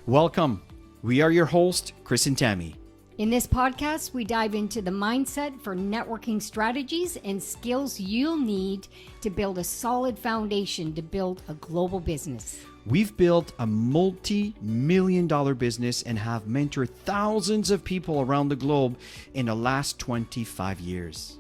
Welcome. We are your hosts, Chris and Tammy. In this podcast, we dive into the mindset for networking strategies and skills you'll need to build a solid foundation to build a global business. We've built a multi-million-dollar business and have mentored thousands of people around the globe in the last 25 years.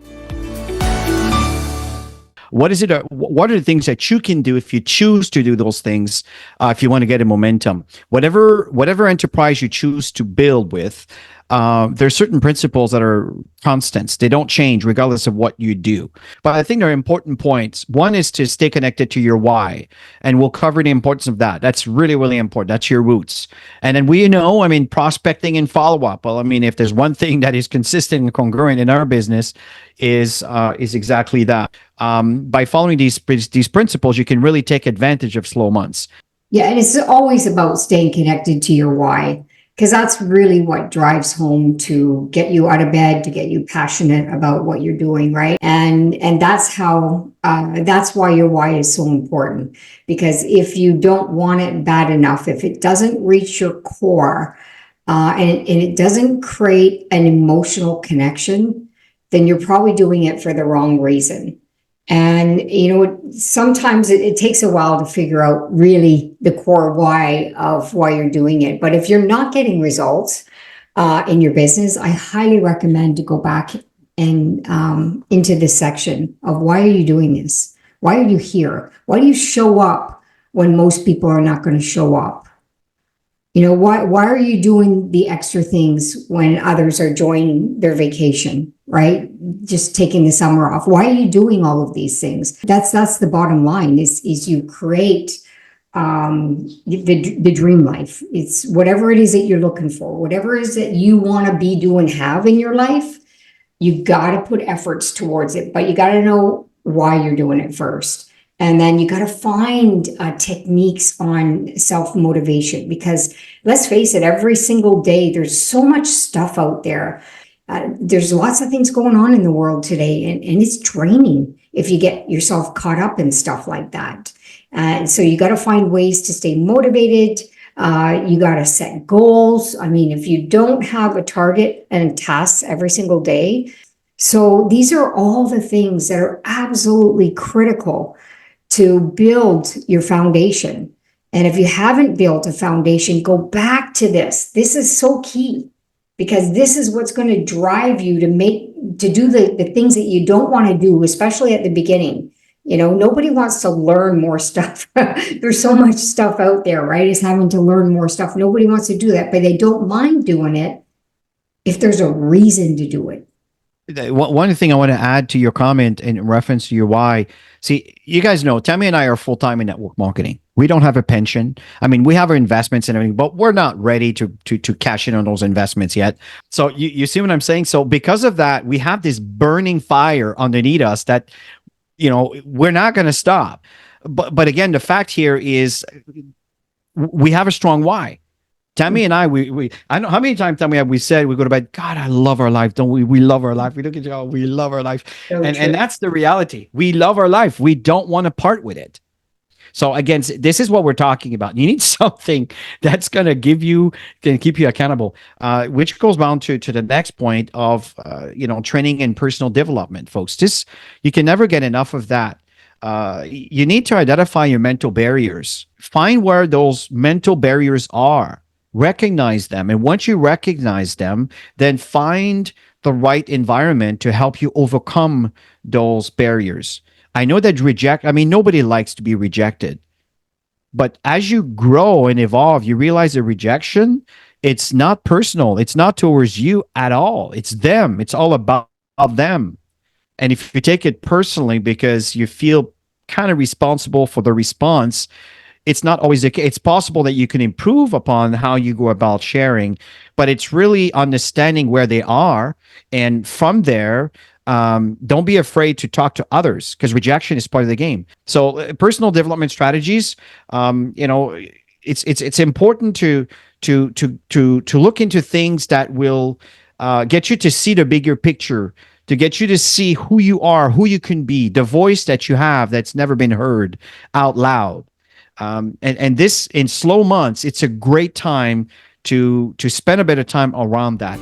What is it? What are the things that you can do if you choose to do those things? If you want to get a momentum, whatever enterprise you choose to build with, there's certain principles that are constants. They don't change regardless of what you do. But I think there are important points. One is to stay connected to your why, and we'll cover the importance of that. That's really, really important. That's your roots. And then prospecting and follow-up. Well, if there's one thing that is consistent and congruent in our business is exactly that. By following these principles, you can really take advantage of slow months. Yeah, and it's always about staying connected to your why, because that's really what drives home to get you out of bed, to get you passionate about what you're doing, right? And that's why your why is so important. Because if you don't want it bad enough, if it doesn't reach your core, and it doesn't create an emotional connection, then you're probably doing it for the wrong reason. And, sometimes it takes a while to figure out really the core why of why you're doing it. But if you're not getting results in your business, I highly recommend to go back and into this section of why are you doing this? Why are you here? Why do you show up when most people are not going to show up? Why are you doing the extra things when others are enjoying their vacation, right? Just taking the summer off. Why are you doing all of these things? That's the bottom line is you create the dream life. It's whatever it is that you're looking for, whatever it is that you want to be, do, and have in your life, you got to put efforts towards it, but you got to know why you're doing it first. And then you got to find techniques on self-motivation, because let's face it, every single day, there's so much stuff out there. There's lots of things going on in the world today, and it's draining if you get yourself caught up in stuff like that. So you got to find ways to stay motivated. You got to set goals. If you don't have a target and tasks every single day. So these are all the things that are absolutely critical to build your foundation. And if you haven't built a foundation, go back to this. This is so key, because this is what's going to drive you to do the things that you don't want to do, especially at the beginning. Nobody wants to learn more stuff. There's so much stuff out there, right? Is having to learn more stuff. Nobody wants to do that, but they don't mind doing it if there's a reason to do it. One thing I want to add to your comment in reference to your why. See, you guys know, Tammy and I are full-time in network marketing. We don't have a pension. We have our investments and everything, but we're not ready to cash in on those investments yet. So you see what I'm saying? So because of that, we have this burning fire underneath us that, we're not going to stop. But again, the fact here is we have a strong why. Tammy and I don't know how many times, Tammy, we said we go to bed, God, I love our life. Don't we? We love our life. We look at you, we love our life. And that's the reality. We love our life. We don't want to part with it. So again, this is what we're talking about. You need something that's going to keep you accountable, which goes down to the next point of, training and personal development, folks. You can never get enough of that. You need to identify your mental barriers. Find where those mental barriers are. Recognize them. And once you recognize them, then find the right environment to help you overcome those barriers. I know that nobody likes to be rejected. But as you grow and evolve, you realize that rejection, it's not personal. It's not towards you at all. It's them. It's all about them. And if you take it personally because you feel kind of responsible for the response, it's not always the case. It's possible that you can improve upon how you go about sharing, but it's really understanding where they are. And from there, don't be afraid to talk to others, because rejection is part of the game. So personal development strategies, it's important to look into things that will get you to see the bigger picture, to get you to see who you are, who you can be, the voice that you have that's never been heard out loud. And this in slow months, it's a great time to spend a bit of time around that.